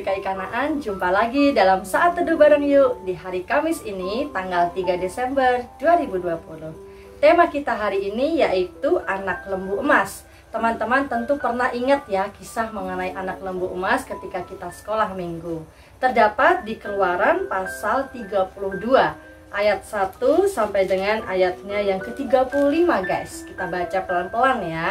GKI Kanaan, jumpa lagi dalam Saat Teduh Bareng Yuk di hari Kamis ini, tanggal 3 Desember 2020. Tema kita hari ini yaitu anak lembu emas. Teman-teman tentu pernah ingat ya kisah mengenai anak lembu emas ketika kita sekolah minggu. Terdapat di Keluaran pasal 32 ayat 1 sampai dengan ayatnya yang ke-35 guys. Kita baca pelan-pelan ya.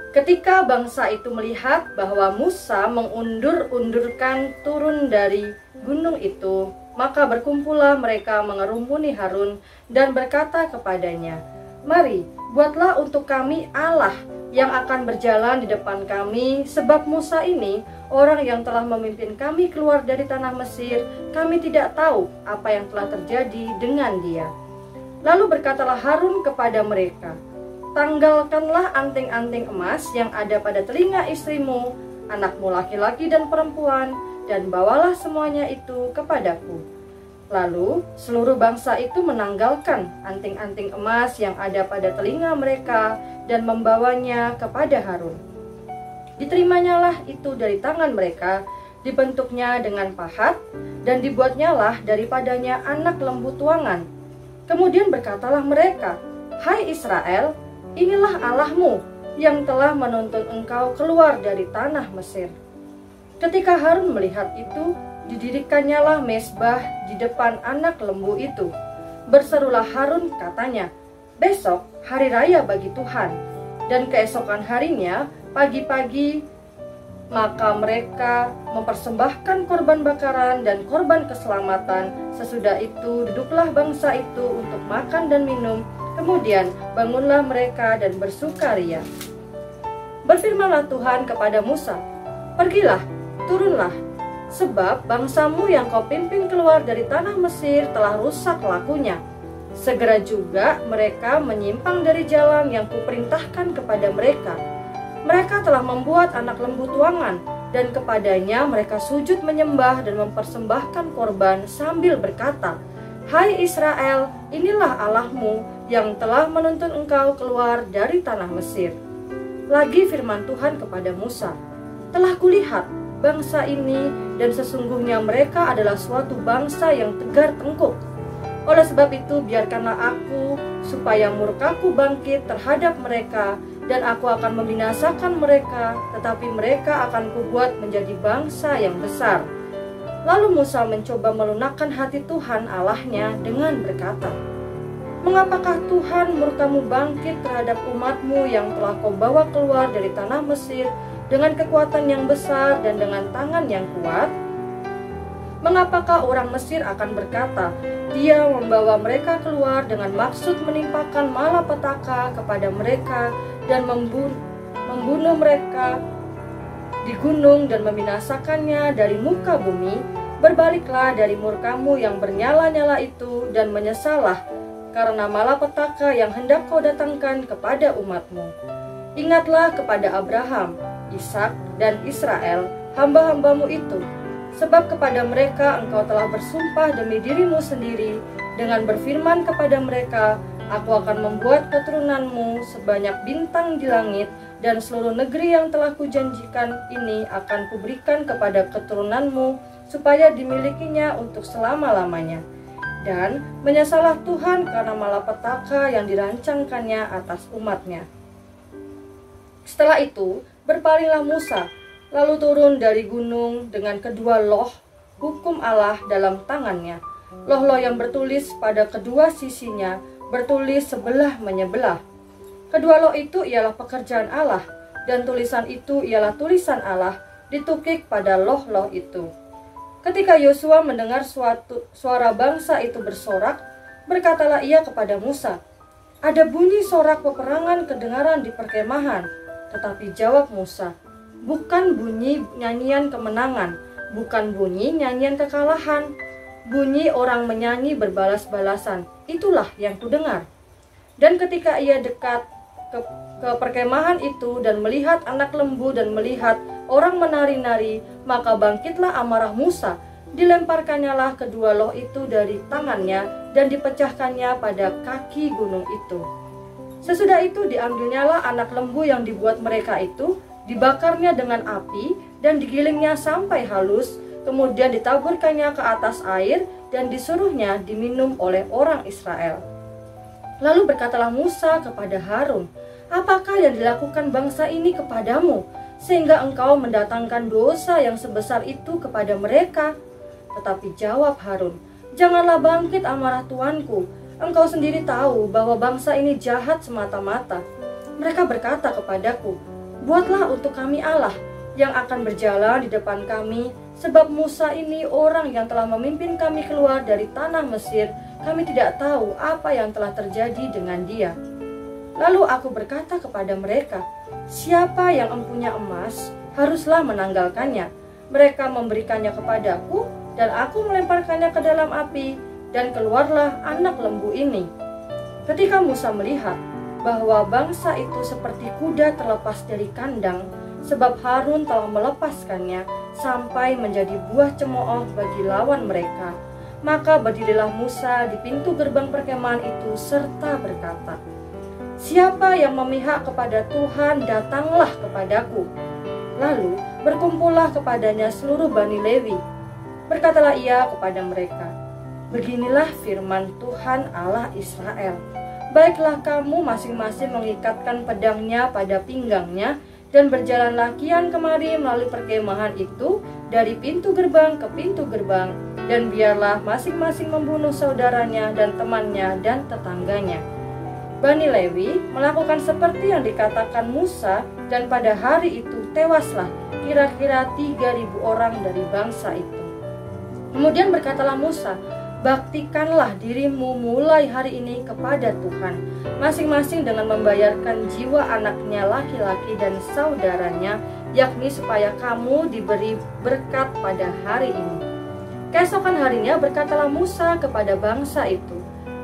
Ketika bangsa itu melihat bahwa Musa mengundur-undurkan turun dari gunung itu, maka berkumpullah mereka mengerumuni Harun dan berkata kepadanya, "Mari, buatlah untuk kami Allah yang akan berjalan di depan kami, sebab Musa ini, orang yang telah memimpin kami keluar dari tanah Mesir, kami tidak tahu apa yang telah terjadi dengan dia." Lalu berkatalah Harun kepada mereka, "Tanggalkanlah anting-anting emas yang ada pada telinga istrimu, anakmu laki-laki dan perempuan, dan bawalah semuanya itu kepadaku." Lalu seluruh bangsa itu menanggalkan anting-anting emas yang ada pada telinga mereka dan membawanya kepada Harun. Diterimanya itu dari tangan mereka, dibentuknya dengan pahat, dan dibuatnyalah daripadanya anak lembu tuangan. Kemudian berkatalah mereka, "Hai Israel, inilah Allahmu yang telah menuntun engkau keluar dari tanah Mesir." Ketika Harun melihat itu, didirikannya mezbah di depan anak lembu itu. Berserulah Harun katanya, "Besok hari raya bagi Tuhan." Dan keesokan harinya, pagi-pagi, maka mereka mempersembahkan korban bakaran dan korban keselamatan. Sesudah itu duduklah bangsa itu untuk makan dan minum. Kemudian bangunlah mereka dan bersukaria. Berfirmanlah Tuhan kepada Musa, "Pergilah, turunlah, sebab bangsamu yang kau pimpin keluar dari tanah Mesir telah rusak lakunya. Segera juga mereka menyimpang dari jalan yang kuperintahkan kepada mereka. Mereka telah membuat anak lembu tuangan, dan kepadanya mereka sujud menyembah dan mempersembahkan korban sambil berkata, 'Hai Israel, inilah Allahmu yang telah menuntun engkau keluar dari tanah Mesir.' Lagi firman Tuhan kepada Musa, 'Telah kulihat bangsa ini, dan sesungguhnya mereka adalah suatu bangsa yang tegar tengkuk. Oleh sebab itu biarkanlah aku supaya murkaku bangkit terhadap mereka, dan aku akan membinasakan mereka, tetapi mereka akan kubuat menjadi bangsa yang besar.' Lalu Musa mencoba melunakkan hati Tuhan Allahnya dengan berkata, 'Mengapakah Tuhan murkamu bangkit terhadap umatmu yang telah kau bawa keluar dari tanah Mesir dengan kekuatan yang besar dan dengan tangan yang kuat? Mengapakah orang Mesir akan berkata, Dia membawa mereka keluar dengan maksud menimpakan malapetaka kepada mereka dan membunuh mereka di gunung dan membinasakannya dari muka bumi? Berbaliklah dari murkamu yang bernyala-nyala itu dan menyesallah karena malapetaka yang hendak kau datangkan kepada umatmu. Ingatlah kepada Abraham, Ishak, dan Israel, hamba-hambamu itu, sebab kepada mereka engkau telah bersumpah demi dirimu sendiri dengan berfirman kepada mereka, Aku akan membuat keturunanmu sebanyak bintang di langit, dan seluruh negeri yang telah kujanjikan ini akan kuberikan kepada keturunanmu supaya dimilikinya untuk selama-lamanya. Dan menyesallah Tuhan karena malapetaka yang dirancangkannya atas umatnya." Setelah itu berpalinglah Musa, lalu turun dari gunung dengan kedua loh hukum Allah dalam tangannya. Loh-loh yang bertulis pada kedua sisinya bertulis sebelah menyebelah. Kedua loh itu ialah pekerjaan Allah, dan tulisan itu ialah tulisan Allah ditukik pada loh-loh itu. Ketika Yosua mendengar suara bangsa itu bersorak, berkatalah ia kepada Musa, "Ada bunyi sorak peperangan kedengaran di perkemahan." Tetapi jawab Musa, "Bukan bunyi nyanyian kemenangan, bukan bunyi nyanyian kekalahan. Bunyi orang menyanyi berbalas-balasan, itulah yang kudengar." Dan ketika ia dekat ke perkemahan itu dan melihat anak lembu dan melihat orang menari-nari, maka bangkitlah amarah Musa. Dilemparkannyalah kedua loh itu dari tangannya dan dipecahkannya pada kaki gunung itu. Sesudah itu diambilnyalah anak lembu yang dibuat mereka itu, dibakarnya dengan api, dan digilingnya sampai halus, kemudian ditaburkannya ke atas air dan disuruhnya diminum oleh orang Israel. Lalu berkatalah Musa kepada Harun, "Apakah yang dilakukan bangsa ini kepadamu, sehingga engkau mendatangkan dosa yang sebesar itu kepada mereka?" Tetapi jawab Harun, "Janganlah bangkit amarah tuanku. Engkau sendiri tahu bahwa bangsa ini jahat semata-mata. Mereka berkata kepadaku, 'Buatlah untuk kami Allah yang akan berjalan di depan kami, sebab Musa ini orang yang telah memimpin kami keluar dari tanah Mesir. Kami tidak tahu apa yang telah terjadi dengan dia.' Lalu aku berkata kepada mereka, 'Siapa yang empunya emas, haruslah menanggalkannya.' Mereka memberikannya kepadaku, dan aku melemparkannya ke dalam api, dan keluarlah anak lembu ini." Ketika Musa melihat bahwa bangsa itu seperti kuda terlepas dari kandang, sebab Harun telah melepaskannya sampai menjadi buah cemooh bagi lawan mereka, maka berdirilah Musa di pintu gerbang perkemahan itu serta berkata, "Siapa yang memihak kepada Tuhan, datanglah kepadaku." Lalu berkumpullah kepadanya seluruh Bani Lewi. Berkatalah ia kepada mereka, "Beginilah firman Tuhan Allah Israel. Baiklah kamu masing-masing mengikatkan pedangnya pada pinggangnya, dan berjalanlah kian kemari melalui perkemahan itu dari pintu gerbang ke pintu gerbang, dan biarlah masing-masing membunuh saudaranya dan temannya dan tetangganya." Bani Lewi melakukan seperti yang dikatakan Musa, dan pada hari itu tewaslah kira-kira 3.000 orang dari bangsa itu. Kemudian berkatalah Musa, "Baktikanlah dirimu mulai hari ini kepada Tuhan, masing-masing dengan membayarkan jiwa anaknya laki-laki dan saudaranya, yakni supaya kamu diberi berkat pada hari ini." Keesokan harinya berkatalah Musa kepada bangsa itu,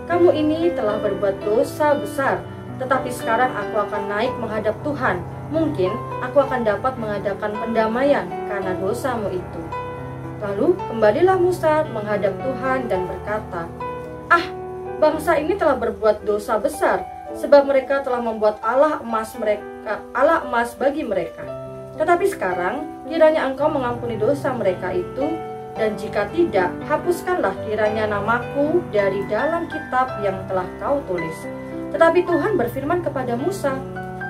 "Kamu ini telah berbuat dosa besar, tetapi sekarang aku akan naik menghadap Tuhan. Mungkin aku akan dapat mengadakan pendamaian karena dosamu itu." Lalu kembalilah Musa menghadap Tuhan dan berkata, "Ah, bangsa ini telah berbuat dosa besar, sebab mereka telah membuat Allah emas bagi mereka. Tetapi sekarang kiranya engkau mengampuni dosa mereka itu, dan jika tidak, hapuskanlah kiranya namaku dari dalam kitab yang telah kau tulis." Tetapi Tuhan berfirman kepada Musa,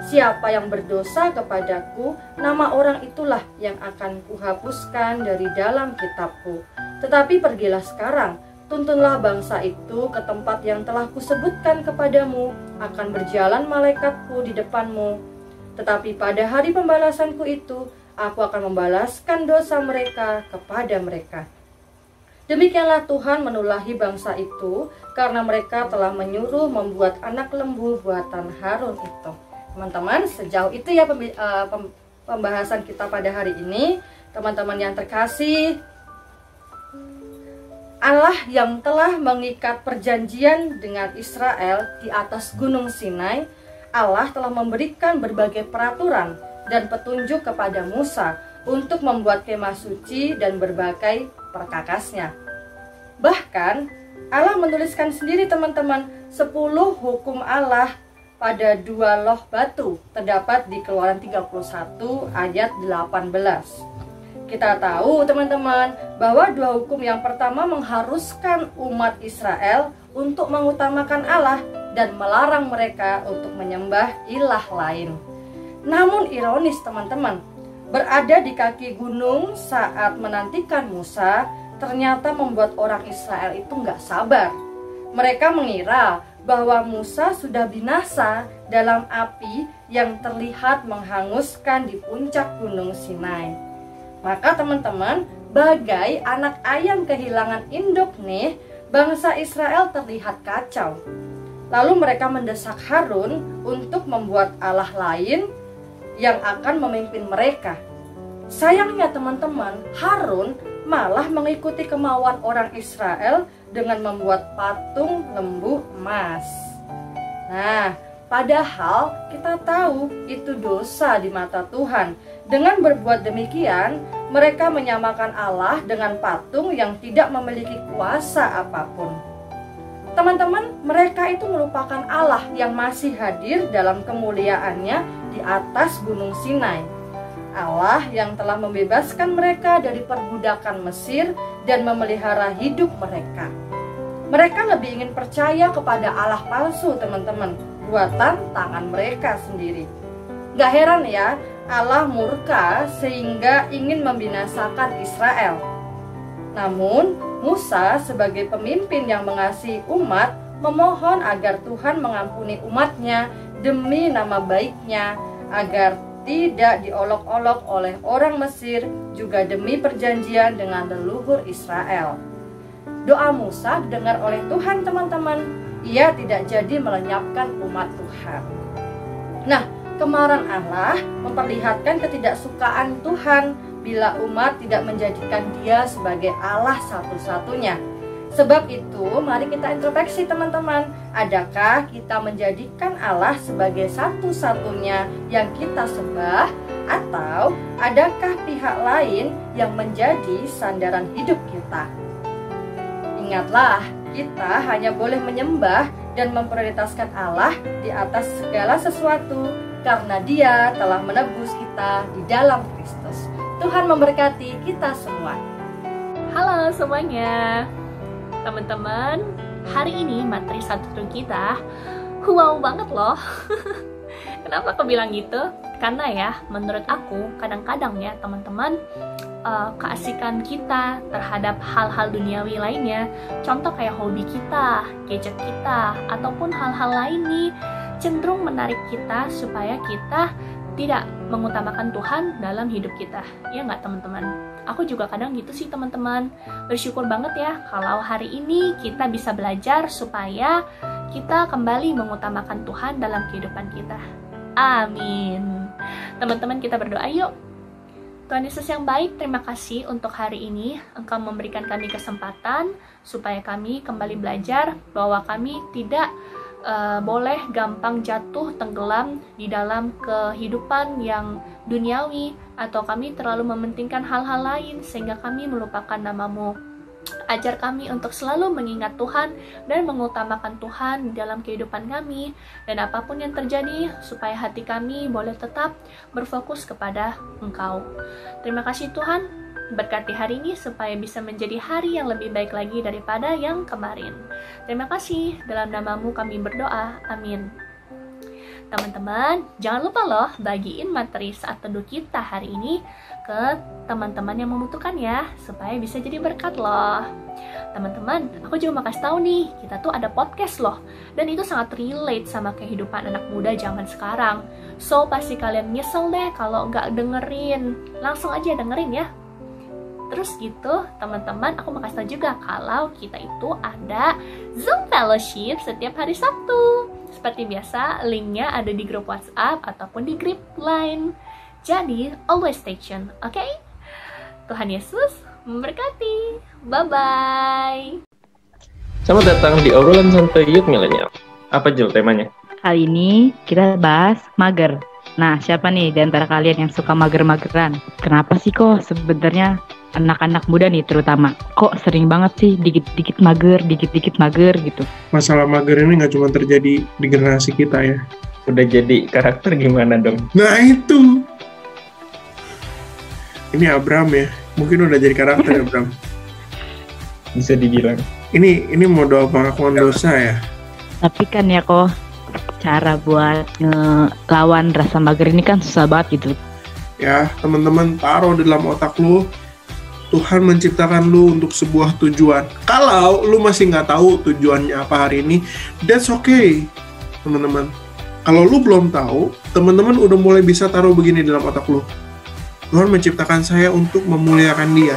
"Siapa yang berdosa kepadaku, nama orang itulah yang akan kuhapuskan dari dalam kitabku. Tetapi pergilah sekarang, tuntunlah bangsa itu ke tempat yang telah kusebutkan kepadamu, akan berjalan malaikatku di depanmu. Tetapi pada hari pembalasanku itu, aku akan membalaskan dosa mereka kepada mereka." Demikianlah Tuhan menulahi bangsa itu, karena mereka telah menyuruh membuat anak lembu buatan Harun itu. Teman-teman, sejauh itu ya pembahasan kita pada hari ini. Teman-teman yang terkasih, Allah yang telah mengikat perjanjian dengan Israel di atas Gunung Sinai, Allah telah memberikan berbagai peraturan dan petunjuk kepada Musa untuk membuat kemah suci dan berbagai perkakasnya. Bahkan Allah menuliskan sendiri teman-teman 10 hukum Allah pada 2 loh batu, terdapat di Keluaran 31 ayat 18. Kita tahu teman-teman bahwa 2 hukum yang pertama mengharuskan umat Israel untuk mengutamakan Allah dan melarang mereka untuk menyembah ilah lain. Namun ironis teman-teman, berada di kaki gunung saat menantikan Musa ternyata membuat orang Israel itu nggak sabar. Mereka mengira bahwa Musa sudah binasa dalam api yang terlihat menghanguskan di puncak gunung Sinai. Maka teman-teman, bagai anak ayam kehilangan induk nih, bangsa Israel terlihat kacau. Lalu mereka mendesak Harun untuk membuat Allah lain yang akan memimpin mereka. Sayangnya teman-teman, Harun malah mengikuti kemauan orang Israel dengan membuat patung lembu emas. Nah, padahal kita tahu itu dosa di mata Tuhan. Dengan berbuat demikian, mereka menyamakan Allah dengan patung yang tidak memiliki kuasa apapun. Teman-teman, mereka itu merupakan Allah yang masih hadir dalam kemuliaannya di atas Gunung Sinai. Allah yang telah membebaskan mereka dari perbudakan Mesir dan memelihara hidup mereka. Mereka lebih ingin percaya kepada Allah palsu, teman-teman, buatan tangan mereka sendiri. Gak heran ya, Allah murka sehingga ingin membinasakan Israel. Namun, Musa sebagai pemimpin yang mengasihi umat memohon agar Tuhan mengampuni umatnya demi nama baiknya, agar tidak diolok-olok oleh orang Mesir, juga demi perjanjian dengan leluhur Israel. Doa Musa didengar oleh Tuhan, teman-teman. Ia tidak jadi melenyapkan umat Tuhan. Nah, kemarahan Allah memperlihatkan ketidaksukaan Tuhan bila umat tidak menjadikan Dia sebagai Allah satu-satunya. Sebab itu, mari kita introspeksi, teman-teman. Adakah kita menjadikan Allah sebagai satu-satunya yang kita sembah, atau adakah pihak lain yang menjadi sandaran hidup kita? Ingatlah, kita hanya boleh menyembah dan memprioritaskan Allah di atas segala sesuatu karena Dia telah menebus kita di dalam Kristus. Tuhan memberkati kita semua. Halo semuanya. Teman-teman, hari ini materi satu kita wow banget loh. Kenapa aku bilang gitu? Karena ya, menurut aku kadang-kadang ya teman-teman, keasikan kita terhadap hal-hal duniawi lainnya, contoh kayak hobi kita, gadget kita, ataupun hal-hal lain nih, cenderung menarik kita supaya kita tidak mengutamakan Tuhan dalam hidup kita. Ya nggak teman-teman? Aku juga kadang gitu sih teman-teman. Bersyukur banget ya kalau hari ini kita bisa belajar supaya kita kembali mengutamakan Tuhan dalam kehidupan kita. Amin. Teman-teman, kita berdoa yuk. Tuhan Yesus yang baik, terima kasih untuk hari ini. Engkau memberikan kami kesempatan supaya kami kembali belajar bahwa kami tidak boleh gampang jatuh tenggelam di dalam kehidupan yang duniawi, atau kami terlalu mementingkan hal-hal lain sehingga kami melupakan nama-Mu. Ajar kami untuk selalu mengingat Tuhan dan mengutamakan Tuhan dalam kehidupan kami, dan apapun yang terjadi supaya hati kami boleh tetap berfokus kepada Engkau. Terima kasih Tuhan. Berkati hari ini supaya bisa menjadi hari yang lebih baik lagi daripada yang kemarin. Terima kasih, dalam nama-Mu kami berdoa, amin. Teman-teman, jangan lupa loh bagiin materi saat teduh kita hari ini ke teman-teman yang membutuhkan ya, supaya bisa jadi berkat loh. Teman-teman, aku juga mau kasih tahu nih, kita tuh ada podcast loh, dan itu sangat relate sama kehidupan anak muda zaman sekarang. So, pasti kalian nyesel deh kalau nggak dengerin. Langsung aja dengerin ya. Terus gitu, teman-teman, aku mau kasih tahu juga kalau kita itu ada Zoom Fellowship setiap hari Sabtu. Seperti biasa, linknya ada di grup WhatsApp ataupun di grup Line. Jadi, always stay tune, oke? Tuhan Yesus memberkati. Bye-bye. Selamat datang di obrolan santai Youth Millennial. Apa Jul temanya? Kali ini kita bahas mager. Nah, siapa nih di antara kalian yang suka mager-mageran? Kenapa sih kok sebenarnya anak-anak muda nih terutama kok sering banget sih dikit-dikit mager gitu? Masalah mager ini nggak cuma terjadi di generasi kita ya. Udah jadi karakter gimana dong? Nah itu. Ini Abram ya. Mungkin udah jadi karakter Abram. Bisa dibilang. Ini modal pengakuan dosa ya. Tapi kan ya kok cara buat ngelawan rasa mager ini kan susah banget gitu. Ya, teman-teman taruh di dalam otak lu, Tuhan menciptakan lu untuk sebuah tujuan. Kalau lu masih nggak tahu tujuannya apa hari ini, that's okay, teman-teman. Kalau lu belum tahu, teman-teman udah mulai bisa taruh begini dalam otak lu. Tuhan menciptakan saya untuk memuliakan Dia.